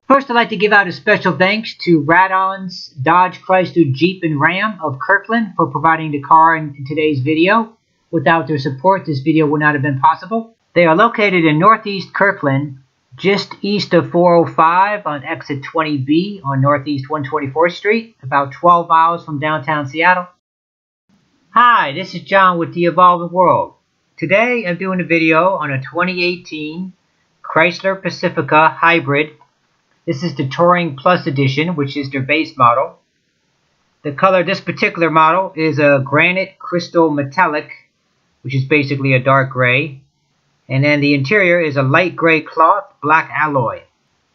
First, I'd like to give out a special thanks to Rad-On's Dodge, Chrysler, Jeep, and Ram of Kirkland for providing the car in today's video. Without their support, this video would not have been possible. They are located in Northeast Kirkland, just east of 405 on exit 20B on Northeast 124th Street, about 12 miles from downtown Seattle. Hi, this is John with The Evolving World. Today, I'm doing a video on a 2018 Chrysler Pacifica Hybrid. This is the Touring Plus Edition, which is their base model. The color of this particular model is a granite crystal metallic, which is basically a dark gray. And then the interior is a light gray cloth, black alloy.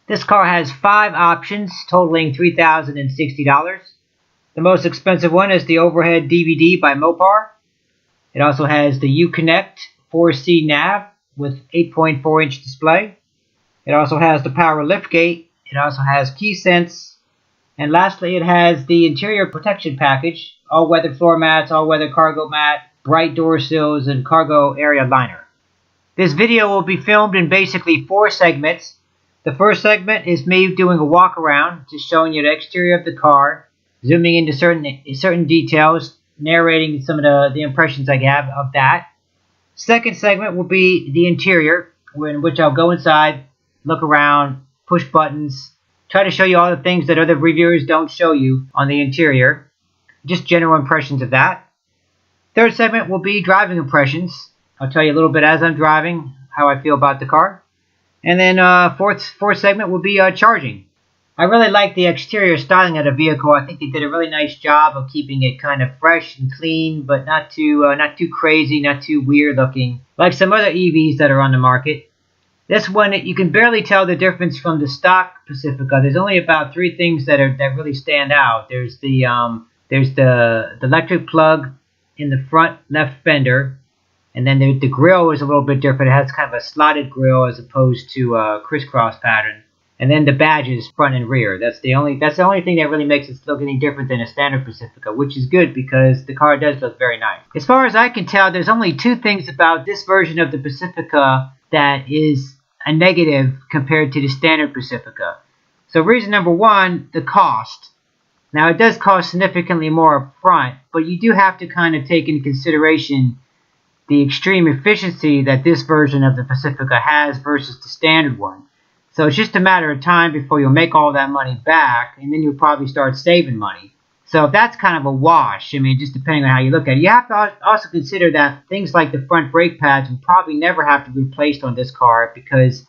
This car has 5 options, totaling $3,060. The most expensive one is the overhead DVD by Mopar. It also has the Uconnect 4C nav with 8.4-inch display. It also has the power liftgate. It also has key sense, and lastly it has the interior protection package, all-weather floor mats, all-weather cargo mat, bright door sills, and cargo area liner. This video will be filmed in basically 4 segments. The first segment is me doing a walk around, just showing you the exterior of the car, zooming into certain details, narrating some of the impressions I have of that. Second segment will be the interior, in which I'll go inside, look around, push buttons, try to show you all the things that other reviewers don't show you on the interior. Just general impressions of that. Third segment will be driving impressions. I'll tell you a little bit as I'm driving, how I feel about the car. And then fourth segment will be charging. I really like the exterior styling of the vehicle. I think they did a really nice job of keeping it kind of fresh and clean, but not too crazy, not too weird looking, like some other EVs that are on the market. This one, you can barely tell the difference from the stock Pacifica. There's only about 3 things that really stand out. There's the electric plug in the front left fender, and then the grille is a little bit different. It has kind of a slotted grille as opposed to a crisscross pattern. And then the badges front and rear. That's the only thing that really makes it look any different than a standard Pacifica, which is good because the car does look very nice. As far as I can tell, there's only 2 things about this version of the Pacifica that is a negative compared to the standard Pacifica. So reason number 1, the cost. Now it does cost significantly more up front, but you do have to kind of take into consideration the extreme efficiency that this version of the Pacifica has versus the standard one. So it's just a matter of time before you'll make all that money back, and then you'll probably start saving money. So that's kind of a wash. I mean, just depending on how you look at it. You have to also consider that things like the front brake pads will probably never have to be replaced on this car because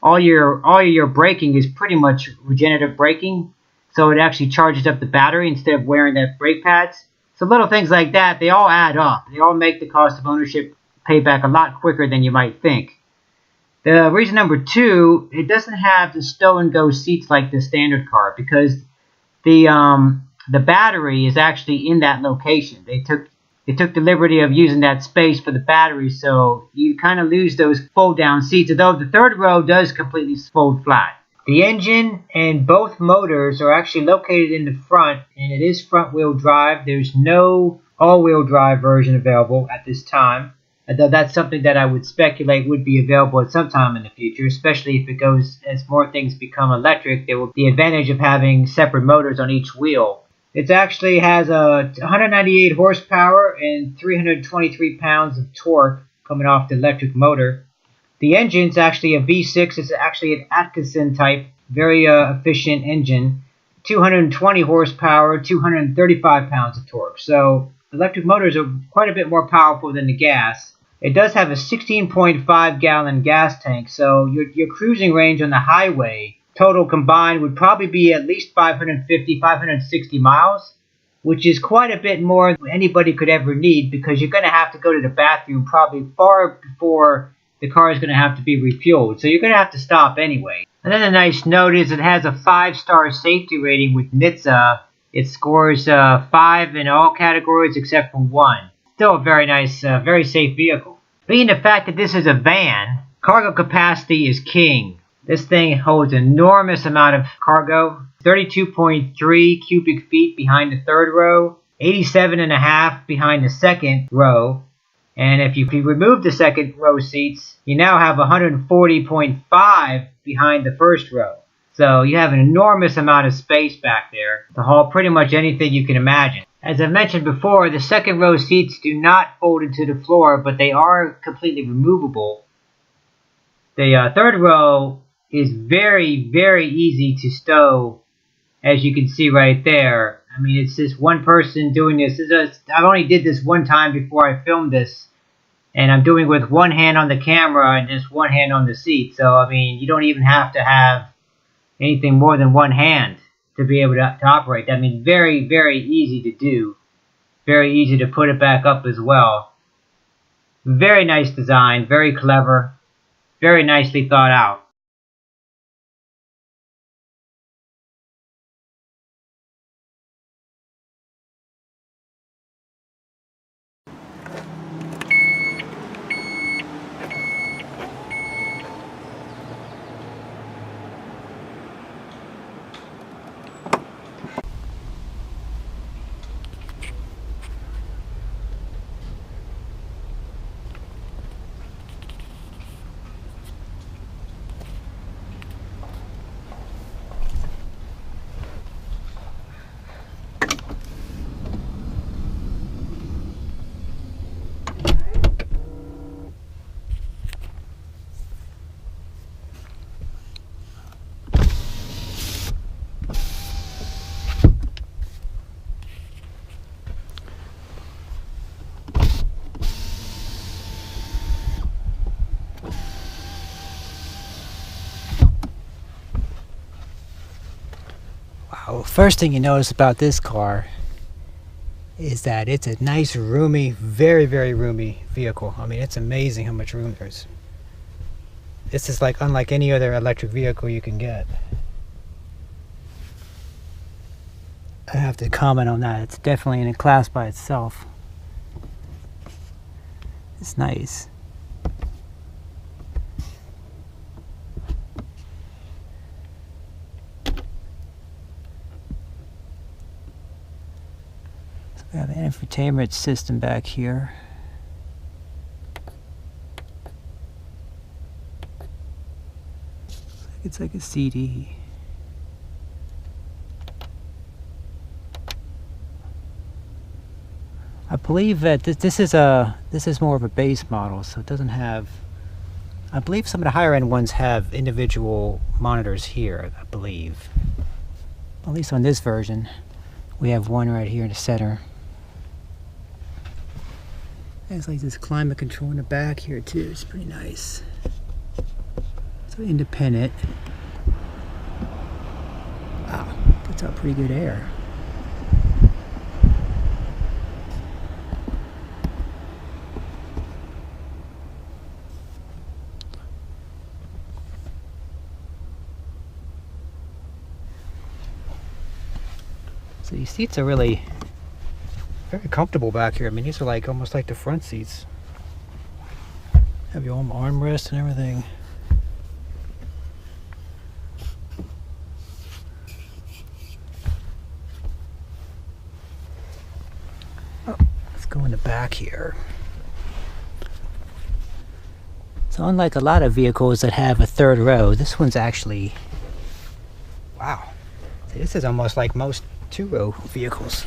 all your braking is pretty much regenerative braking. So it actually charges up the battery instead of wearing that brake pads. So little things like that, they all add up. They all make the cost of ownership pay back a lot quicker than you might think. The reason number 2, it doesn't have the stow-and-go seats like the standard car because the battery is actually in that location. They took the liberty of using that space for the battery, so you kind of lose those fold-down seats, although the third row does completely fold flat. The engine and both motors are actually located in the front, and it is front-wheel drive. There's no all-wheel drive version available at this time, although that's something that I would speculate would be available at some time in the future, especially if it goes, as more things become electric, there will be the advantage of having separate motors on each wheel. It actually has 198 horsepower and 323 pounds of torque coming off the electric motor. The engine's actually a V6. It's actually an Atkinson type, very efficient engine. 220 horsepower, 235 pounds of torque. So electric motors are quite a bit more powerful than the gas. It does have a 16.5 gallon gas tank, so your cruising range on the highway total combined would probably be at least 550, 560 miles, which is quite a bit more than anybody could ever need because you're going to have to go to the bathroom probably far before the car is going to have to be refueled. So you're going to have to stop anyway. And then a nice note is it has a 5-star safety rating with NHTSA. It scores 5 in all categories except for 1. Still a very nice, very safe vehicle. Being the fact that this is a van, cargo capacity is king. This thing holds an enormous amount of cargo, 32.3 cubic feet behind the third row, 87.5 behind the second row, and if you remove the second row seats, you now have 140.5 behind the first row. So you have an enormous amount of space back there to haul pretty much anything you can imagine. As I mentioned before, the second row seats do not fold into the floor, but they are completely removable. The third row is very, very easy to stow, as you can see right there. I mean, it's just one person doing this. I only did this one time before I filmed this, and I'm doing it with one hand on the camera and just one hand on the seat. So, I mean, you don't even have to have anything more than one hand to be able to operate. I mean, very, very easy to do. Very easy to put it back up as well. Very nice design, very clever, very nicely thought out. Wow, first thing you notice about this car is that it's a nice, roomy, very, very roomy vehicle. I mean, it's amazing how much room there is. This is like unlike any other electric vehicle you can get. I have to comment on that. It's definitely in a class by itself. It's nice. We have an infotainment system back here. It's like a CD. I believe that this is more of a base model, so it doesn't have. I believe some of the higher end ones have individual monitors here. I believe, at least on this version, we have one right here in the center. There's like this climate control in the back here too. It's pretty nice. So independent. Wow, puts out pretty good air. So these seats are really very comfortable back here. I mean, these are like almost like the front seats. Have your own armrest and everything. Oh, let's go in the back here. So unlike a lot of vehicles that have a third row, this one's actually, wow. This is almost like most two-row vehicles.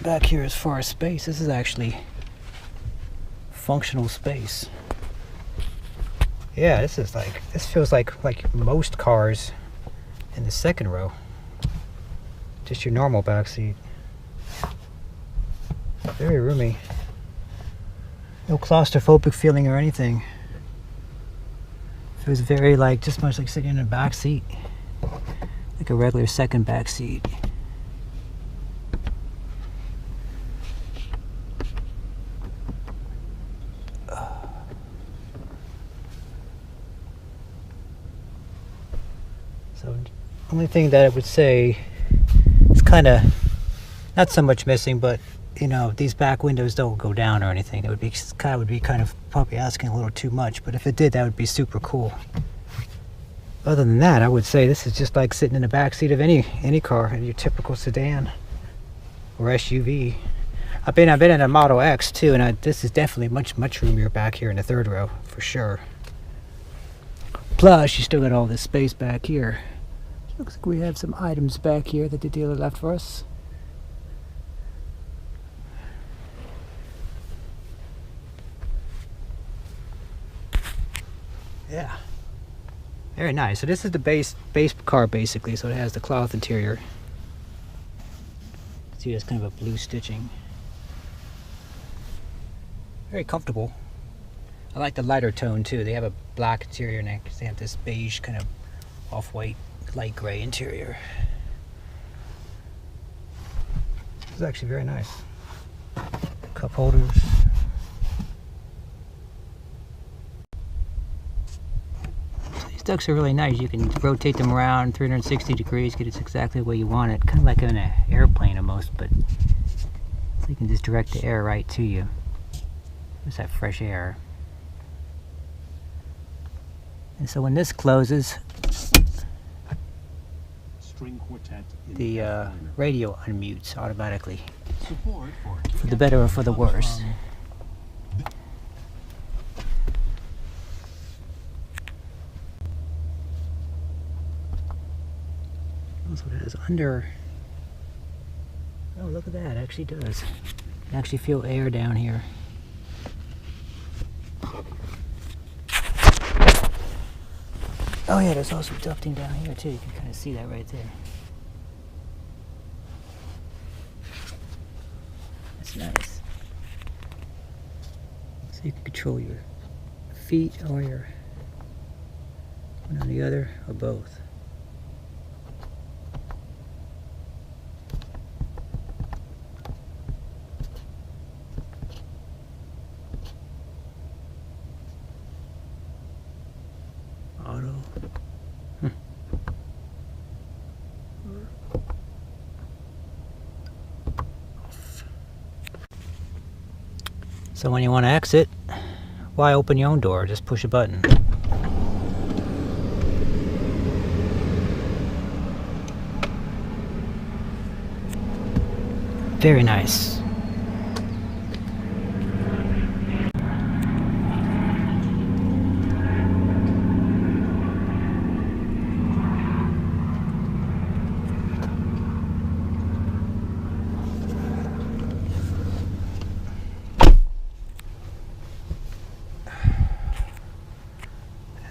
Back here, as far as space, this is actually functional space. Yeah, this feels like most cars in the second row. Just your normal back seat. Very roomy. No claustrophobic feeling or anything. Feels very just much like sitting in a back seat, like a regular second back seat. So, only thing that I would say is kind of not so much missing, but you know, these back windows don't go down or anything. It would be kind of probably asking a little too much, but if it did, that would be super cool. Other than that, I would say this is just like sitting in the back seat of any car, your typical sedan or SUV. I've been in a Model X too, and this is definitely much roomier back here in the third row for sure. Plus, you still got all this space back here. Looks like we have some items back here that the dealer left for us. Yeah. Very nice. So this is the base car basically. So it has the cloth interior. See, there's kind of a blue stitching. Very comfortable. I like the lighter tone too. They have a black interior and they have this beige kind of off-white light gray interior. This is actually very nice. Cup holders. These ducks are really nice. You can rotate them around 360 degrees, get it exactly the way you want it. Kind of like in an airplane almost, but so you can just direct the air right to you. Just that fresh air. And so when this closes, the radio unmutes automatically, for the better or for the worse. That's what it is under. Oh, look at that! It actually does. You can actually feel air down here. Oh yeah, there's also ducting down here too. You can kind of see that right there. That's nice. So you can control your feet or your one on the other or both. Auto. So when you want to exit, why open your own door? Just push a button. Very nice.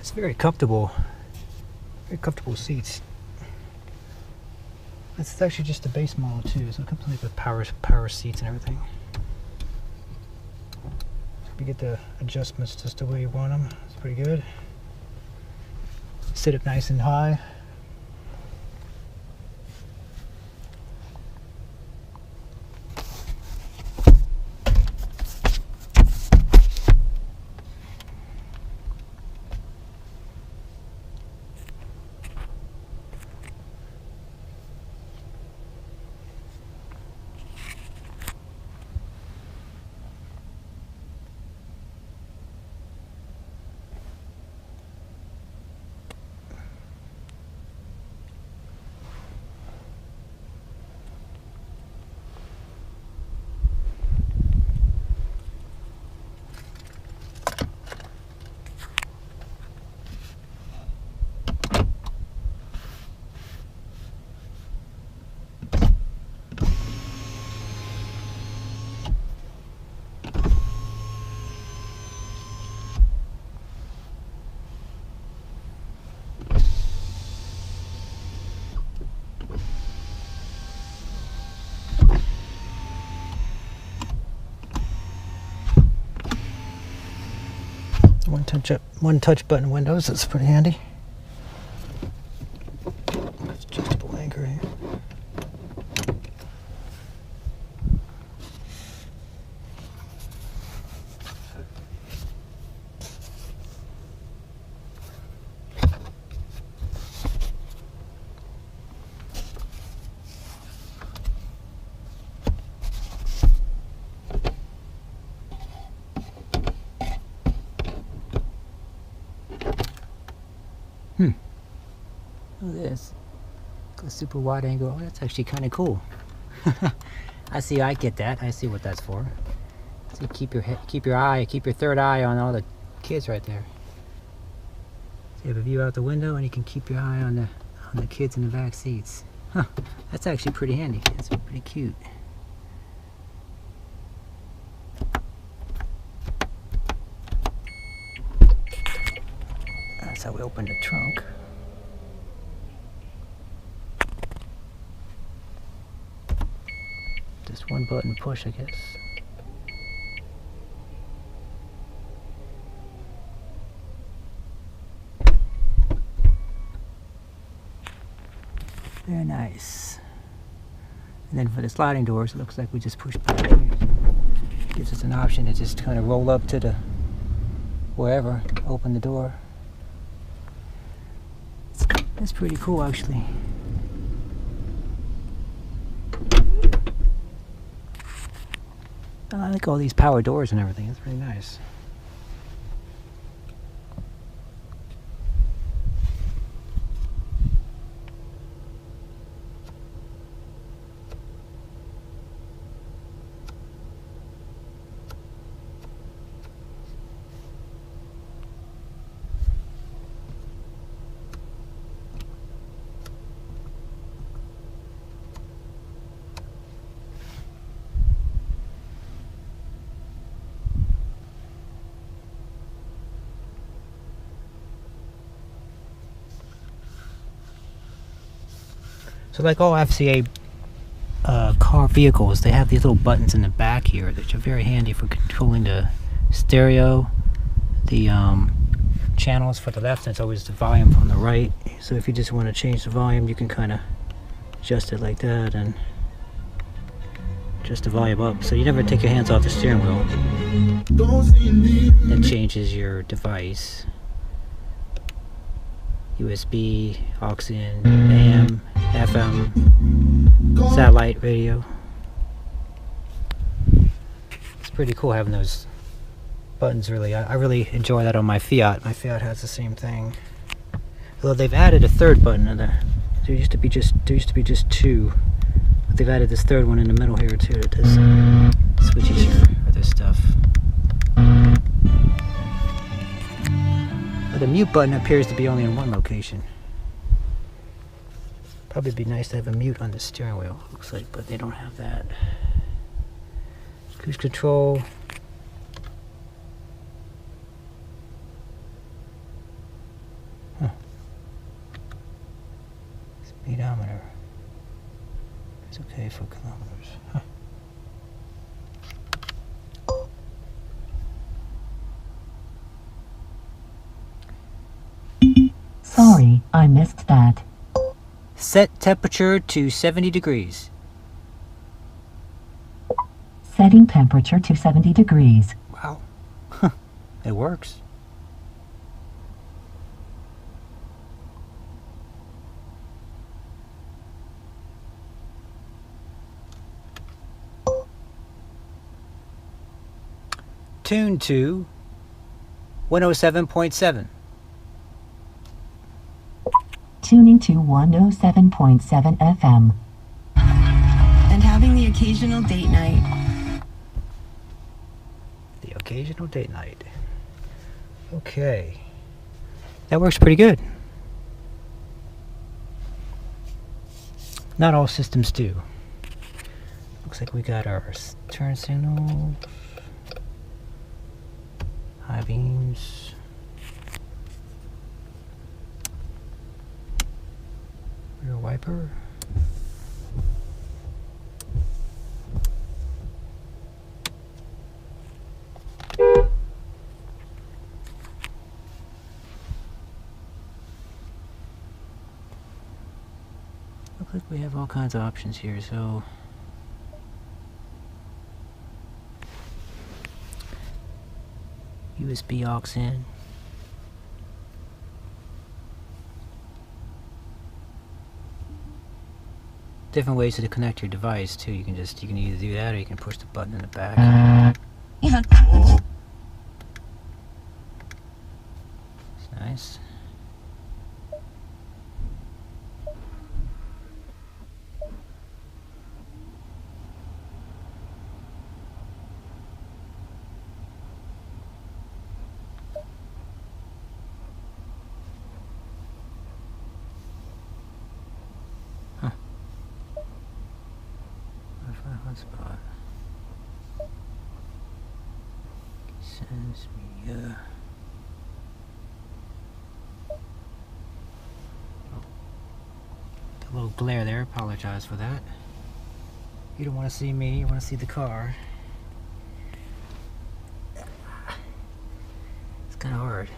It's very comfortable seats. It's actually just the base model too, so it comes with power seats and everything. You get the adjustments just the way you want them. It's pretty good. Sit up nice and high. One touch button windows, that's pretty handy. Adjustable anchor here. Look at this. A super wide angle. Oh, that's actually kind of cool. I see. I get that. I see what that's for. See, keep your third eye on all the kids right there. you have a view out the window, and you can keep your eye on the kids in the back seats. Huh, that's actually pretty handy. That's pretty cute. That's how we open the trunk. Just one button push, I guess. Very nice. And then for the sliding doors, it looks like we just push back here. Gives us an option to just kind of roll up to the wherever, open the door. That's pretty cool, actually. I like all these power doors and everything. It's really nice. So like all FCA car vehicles, they have these little buttons in the back here that are very handy for controlling the stereo, the channels for the left, and it's always the volume on the right. So if you just want to change the volume, you can kind of adjust it like that and adjust the volume up. So you never take your hands off the steering wheel. That changes your device. USB, aux in, AM, FM, satellite radio. It's pretty cool having those buttons, really. I really enjoy that on my Fiat. My Fiat has the same thing. Although they've added a third button in there. There used to be just two. But they've added this third one in the middle here too that does switches your other stuff. The mute button appears to be only in one location. Probably be nice to have a mute on the steering wheel, looks like, but they don't have that. Cruise control. Huh. Speedometer. It's okay for kilometers. Huh. Sorry, I missed that. Set temperature to 70 degrees. Setting temperature to 70 degrees. Wow. It works. Tune to 107.7. Tuning to 107.7 FM. And having the occasional date night. The occasional date night. Okay. That works pretty good. Not all systems do. Looks like we got our turn signals, high beams, rear wiper. Looks like we have all kinds of options here, so USB aux in. Different ways to connect your device too. You can either do that or you can push the button in the back. Yeah. It's nice. hot spot. Sends me, a little glare there, apologize for that. You don't want to see me, you want to see the car. It's kind of hard.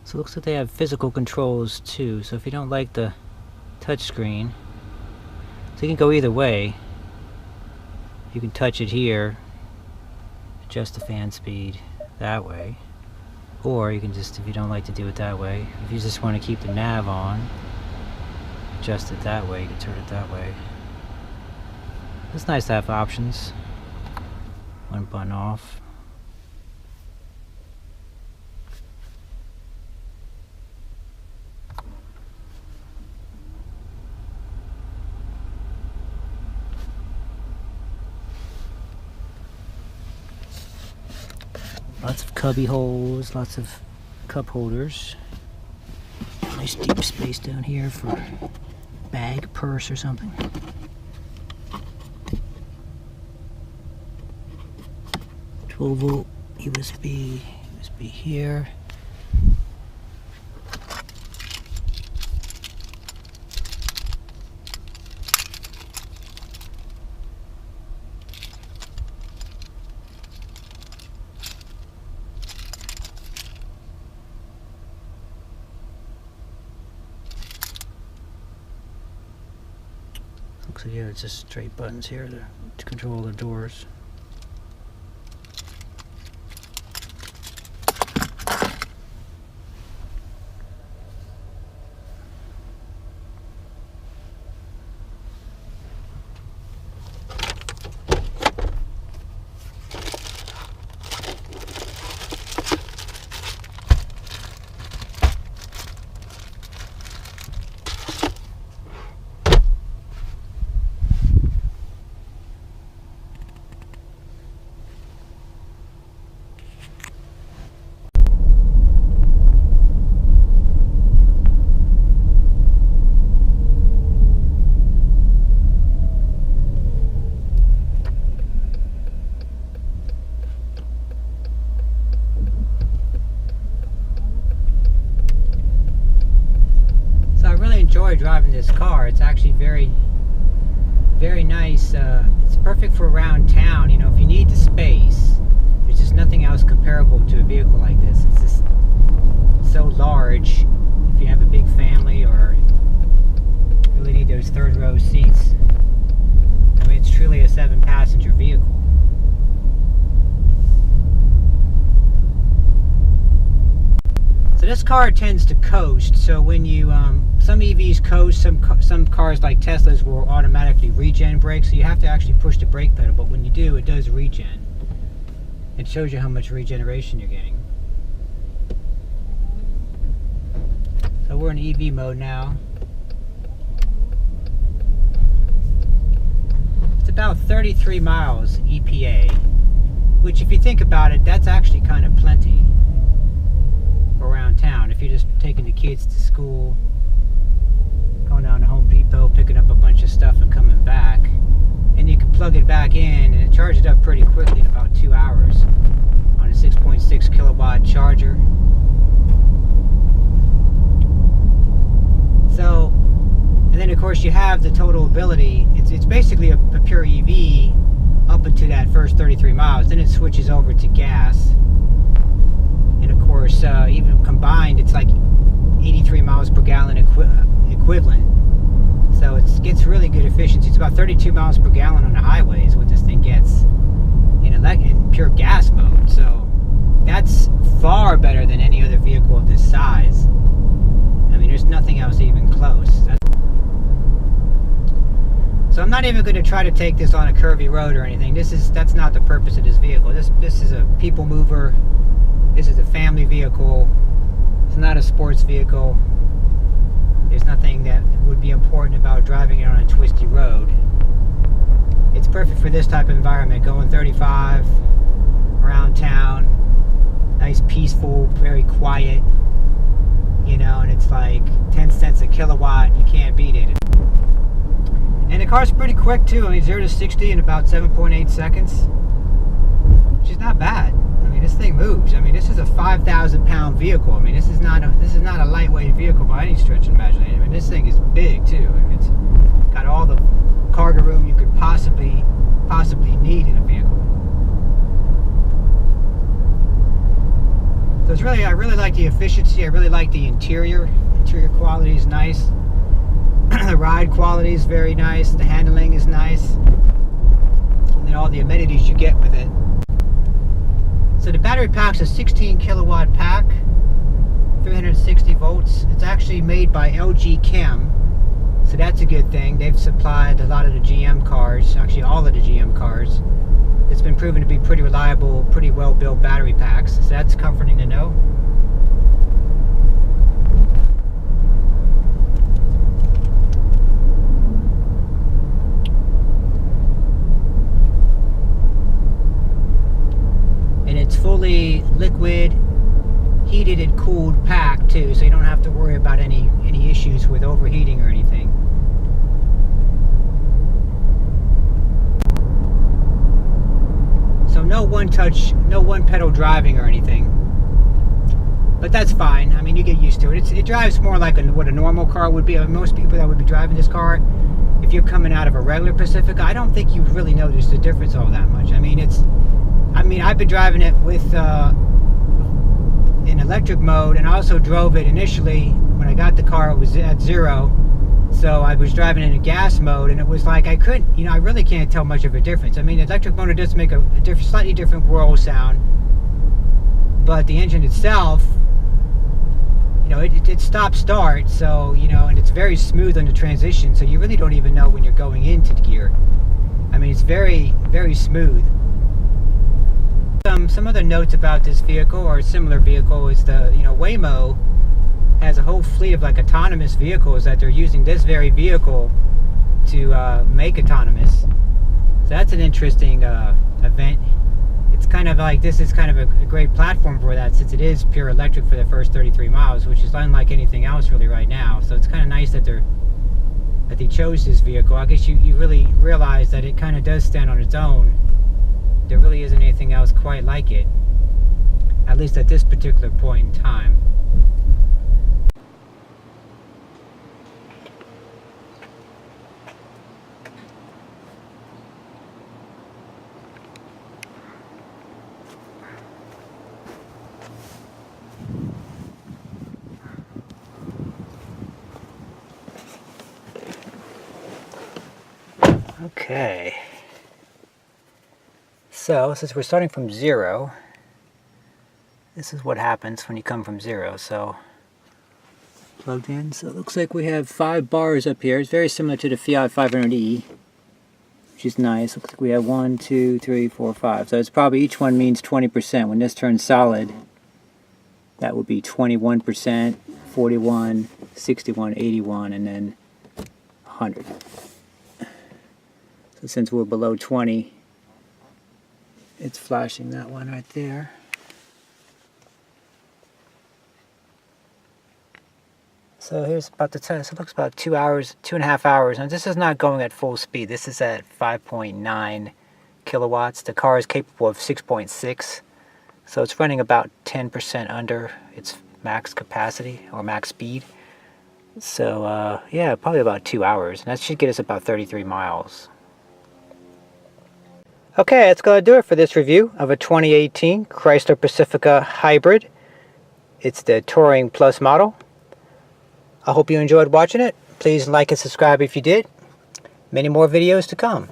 So it looks like they have physical controls too, so if you don't like the touchscreen, so you can go either way. You can touch it here, adjust the fan speed that way, or you can just, if you don't like to do it that way, if you just want to keep the nav on, adjust it that way, you can turn it that way. It's nice to have options. One button off. Lots of cubby holes, lots of cup holders. Nice deep space down here for bag, purse, or something. "12-volt USB here. Looks like, yeah, it's just straight buttons here to control the doors. Enjoy driving this car. It's actually very nice. It's perfect for around town. You know, if you need the space, there's just nothing else comparable to a vehicle like this. It's just so large, if you have a big family or really need those third row seats. I mean, it's truly a 7-passenger vehicle. So this car tends to coast. So when you, some EVs coast, some cars like Teslas will automatically regen brake. So you have to actually push the brake pedal. But when you do, it does regen. It shows you how much regeneration you're getting. So we're in EV mode now. It's about 33 miles EPA, which if you think about it, that's actually kind of plenty around town. If you're just taking the kids to school, going down to Home Depot, picking up a bunch of stuff and coming back, and you can plug it back in and it charges up pretty quickly in about 2 hours on a 6.6 kilowatt charger. So, and then of course you have the total ability. It's basically a pure EV up until that first 33 miles. Then it switches over to gas. And of course, even combined, it's like 83 miles per gallon equivalent. So it gets really good efficiency. It's about 32 miles per gallon on the highways, what this thing gets in pure gas mode. So that's far better than any other vehicle of this size. I mean, there's nothing else even close. So I'm not even going to try to take this on a curvy road or anything. That's not the purpose of this vehicle. This is a people mover. This is a family vehicle. It's not a sports vehicle. There's nothing that would be important about driving it on a twisty road. It's perfect for this type of environment, going 35 around town. Nice, peaceful, very quiet. You know, and it's like 10 cents a kilowatt. You can't beat it. And the car's pretty quick too. I mean, 0 to 60 in about 7.8 seconds, which is not bad. I mean, this thing moves. I mean, this is a 5,000-pound vehicle. I mean, this is not a lightweight vehicle by any stretch of imagination. I mean, this thing is big too. I mean, it's got all the cargo room you could possibly need in a vehicle. So it's really, I really like the efficiency. I really like the interior. Interior quality is nice. The ride quality is very nice. The handling is nice. And then all the amenities you get with it. So the battery pack's a 16 kilowatt pack, 360 volts. It's actually made by LG Chem. So that's a good thing. They've supplied a lot of the GM cars, actually all of the GM cars. It's been proven to be pretty reliable, pretty well built battery packs. So that's comforting to know. And it's fully liquid, heated and cooled pack too, so you don't have to worry about any issues with overheating or anything. So no one touch, no one pedal driving or anything. But that's fine. I mean, you get used to it. It drives more like what a normal car would be. Most people that would be driving this car, if you're coming out of a regular Pacifica, I don't think you really notice the difference all that much. I mean, I've been driving it with in electric mode, and I also drove it initially when I got the car. It was at 0, so I was driving it in gas mode, and it was like I couldn't, I really can't tell much of a difference. I mean, electric motor does make a slightly different whirl sound, but the engine itself, it stops start, so and it's very smooth on the transition, so you really don't even know when you're going into the gear. I mean, it's very, very smooth. Some other notes about this vehicle, or a similar vehicle, is the Waymo has a whole fleet of like autonomous vehicles that they're using this very vehicle to make autonomous. So that's an interesting event. It's kind of like, this is kind of a great platform for that, since it is pure electric for the first 33 miles, which is unlike anything else really right now. So it's kind of nice that they chose this vehicle. I guess you really realize that it kind of does stand on its own. There really isn't anything else quite like it, at least at this particular point in time. Okay. So, since we're starting from 0, this is what happens when you come from 0. So, plugged in. So it looks like we have 5 bars up here. It's very similar to the Fiat 500e, which is nice. Looks like we have 1, 2, 3, 4, 5. So it's probably each one means 20%. When this turns solid, that would be 21%, 41, 61, 81, and then 100. So since we're below 20, it's flashing that one right there. So here's about the test. It looks about 2 hours, 2.5 hours. And this is not going at full speed. This is at 5.9 kilowatts. The car is capable of 6.6. So it's running about 10% under its max capacity or max speed. So yeah, probably about 2 hours. And that should get us about 33 miles. Okay, that's going to do it for this review of a 2018 Chrysler Pacifica Hybrid. It's the Touring Plus model. I hope you enjoyed watching it. Please like and subscribe if you did. Many more videos to come.